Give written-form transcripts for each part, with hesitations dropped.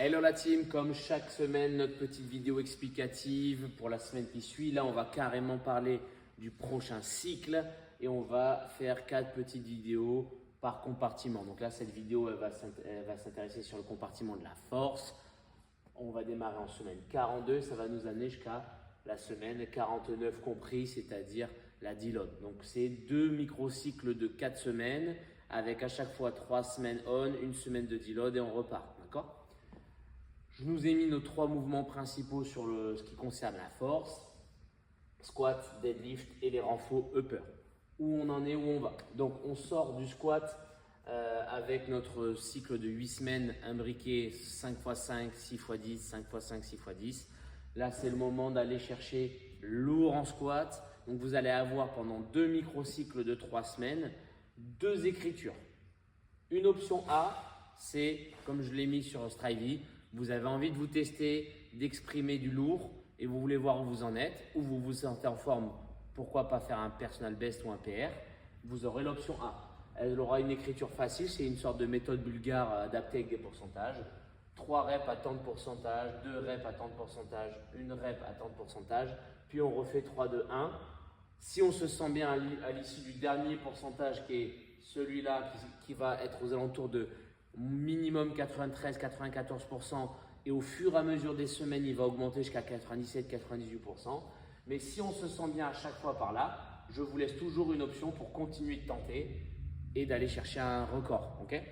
Hello la team, comme chaque semaine, notre petite vidéo explicative pour la semaine qui suit. Là, on va carrément parler du prochain cycle et on va faire 4 petites vidéos par compartiment. Donc là, cette vidéo, elle va s'intéresser sur le compartiment de la force. On va démarrer en semaine 42, ça va nous amener jusqu'à la semaine 49 compris, c'est-à-dire la deload. Donc c'est 2 microcycles de 4 semaines avec à chaque fois 3 semaines on, 1 semaine de deload et on repart. D'accord ? Je nous ai mis nos 3 mouvements principaux sur ce qui concerne la force, squat, deadlift et les renforts upper. Où on en est, où on va. Donc on sort du squat avec notre cycle de 8 semaines imbriqué 5x5, 6x10, 5x5, 6x10. Là, c'est le moment d'aller chercher lourd en squat. Donc vous allez avoir pendant 2 microcycles de 3 semaines, 2 écritures. Une option A, c'est comme je l'ai mis sur Strivey, vous avez envie de vous tester, d'exprimer du lourd et vous voulez voir où vous en êtes, où vous vous sentez en forme, pourquoi pas faire un personal best ou un PR, vous aurez l'option A. Elle aura une écriture facile, c'est une sorte de méthode bulgare adaptée avec des pourcentages. 3 reps à tant de pourcentage, 2 reps à tant de pourcentage, 1 rep à tant de pourcentage, puis on refait 3, 2, 1. Si on se sent bien à l'issue du dernier pourcentage qui est celui-là qui va être aux alentours de minimum 93-94% et au fur et à mesure des semaines, il va augmenter jusqu'à 97-98%. Mais si on se sent bien à chaque fois par là, je vous laisse toujours une option pour continuer de tenter et d'aller chercher un record. Okay ?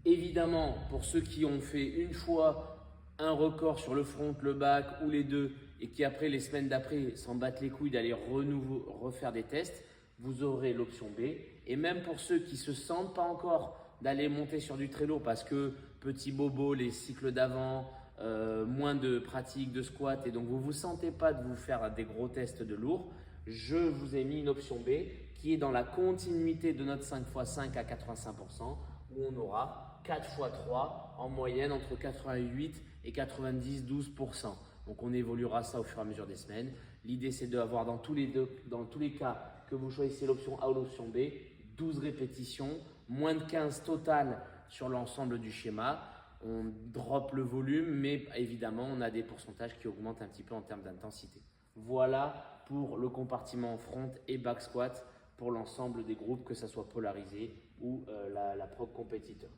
Évidemment, pour ceux qui ont fait une fois un record sur le front, le back ou les deux et qui après les semaines d'après s'en battent les couilles d'aller refaire des tests, vous aurez l'option B. Et même pour ceux qui ne se sentent pas encore d'aller monter sur du très lourd parce que petit bobo, les cycles d'avant, moins de pratique de squat et donc vous ne vous sentez pas de vous faire des gros tests de lourd, je vous ai mis une option B qui est dans la continuité de notre 5x5 à 85% où on aura 4x3 en moyenne entre 88 et 90-12%. Donc on évoluera ça au fur et à mesure des semaines. L'idée c'est d'avoir dans tous les cas que vous choisissez l'option A ou l'option B, 12 répétitions, moins de 15 total sur l'ensemble du schéma. On drop le volume, mais évidemment on a des pourcentages qui augmentent un petit peu en termes d'intensité. Voilà pour le compartiment front et back squat pour l'ensemble des groupes, que ce soit polarisé ou la prog compétiteur.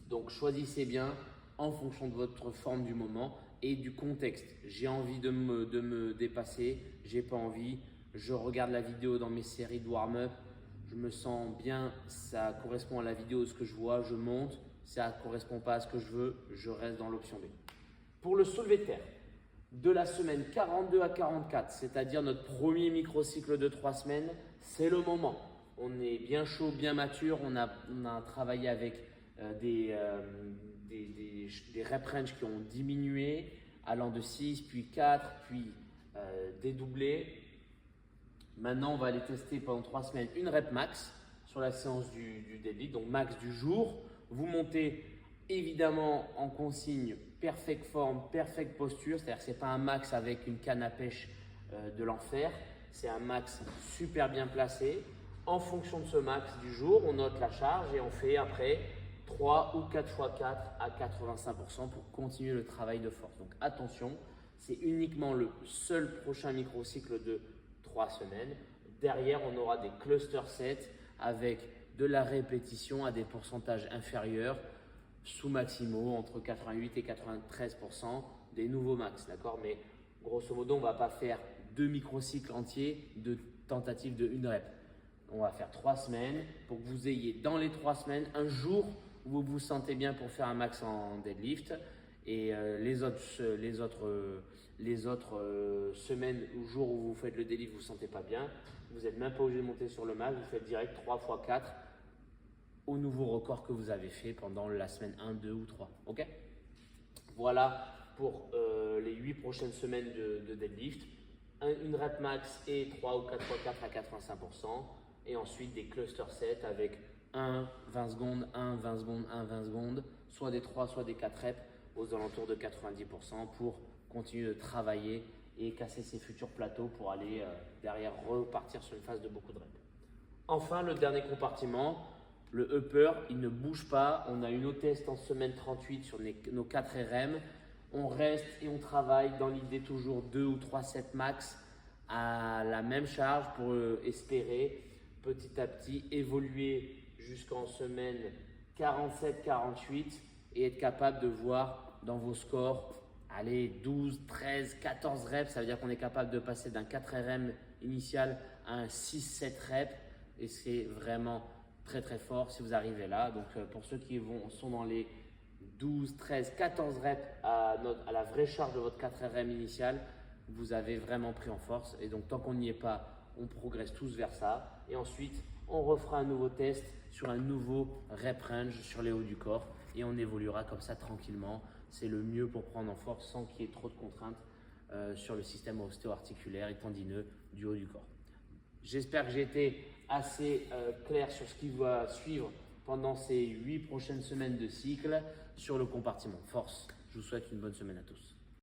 Donc choisissez bien en fonction de votre forme du moment et du contexte. J'ai envie de me dépasser, j'ai pas envie, je regarde la vidéo dans mes séries de warm-up, je me sens bien, ça correspond à la vidéo, ce que je vois, je monte, ça ne correspond pas à ce que je veux, je reste dans l'option B. Pour le soulevé de terre, de la semaine 42 à 44, c'est-à-dire notre premier microcycle de 3 semaines, c'est le moment. On est bien chaud, bien mature, on a travaillé avec des rep range qui ont diminué, allant de 6, puis 4, puis dédoublé. Maintenant, on va aller tester pendant 3 semaines une rep max sur la séance du deadlift, donc max du jour. Vous montez évidemment en consigne perfect forme, perfect posture, c'est-à-dire que ce n'est pas un max avec une canne à pêche de l'enfer, c'est un max super bien placé. En fonction de ce max du jour, on note la charge et on fait après 3 ou 4 x 4 à 85% pour continuer le travail de force. Donc attention, c'est uniquement le seul prochain microcycle de 3 semaines. Derrière, on aura des cluster sets avec de la répétition à des pourcentages inférieurs, sous maximaux, entre 88 et 93% des nouveaux max. D'accord ? Mais grosso modo, on ne va pas faire 2 microcycles entiers de tentatives de 1 rep. On va faire 3 semaines pour que vous ayez dans les 3 semaines un jour où vous vous sentez bien pour faire un max en deadlift et les autres semaines ou jours où vous faites le deadlift, vous ne vous sentez pas bien, vous n'êtes même pas obligé de monter sur le max, vous faites direct 3 x 4 au nouveau record que vous avez fait pendant la semaine 1, 2 ou 3. Ok ? Voilà pour les 8 prochaines semaines de deadlift. Une rep max et 3 ou 4 x 4 à 85%. Et ensuite des cluster sets avec 1, 20 secondes, 1, 20 secondes, 1, 20 secondes, soit des 3, soit des 4 reps aux alentours de 90% pour continuer de travailler et casser ses futurs plateaux pour aller derrière repartir sur une phase de beaucoup de reps. Enfin, le dernier compartiment, Le upper, il ne bouge pas. On a une test en semaine 38 sur nos 4 RM. On reste et on travaille dans l'idée toujours 2 ou 3 sets max à la même charge pour espérer petit à petit évoluer jusqu'en semaine 47-48 et être capable de voir dans vos scores, allez, 12, 13, 14 reps. Ça veut dire qu'on est capable de passer d'un 4 RM initial à un 6-7 reps et c'est vraiment très très fort si vous arrivez là. Donc pour ceux qui sont dans les 12, 13, 14 reps à la vraie charge de votre 4 RM initial, vous avez vraiment pris en force. Et donc tant qu'on n'y est pas, on progresse tous vers ça. Et ensuite, on refera un nouveau test sur un nouveau rep range sur les hauts du corps et on évoluera comme ça tranquillement. C'est le mieux pour prendre en force sans qu'il y ait trop de contraintes sur le système ostéo-articulaire et tendineux du haut du corps. J'espère que j'ai été assez clair sur ce qui va suivre pendant ces 8 prochaines semaines de cycle sur le compartiment force. Je vous souhaite une bonne semaine à tous.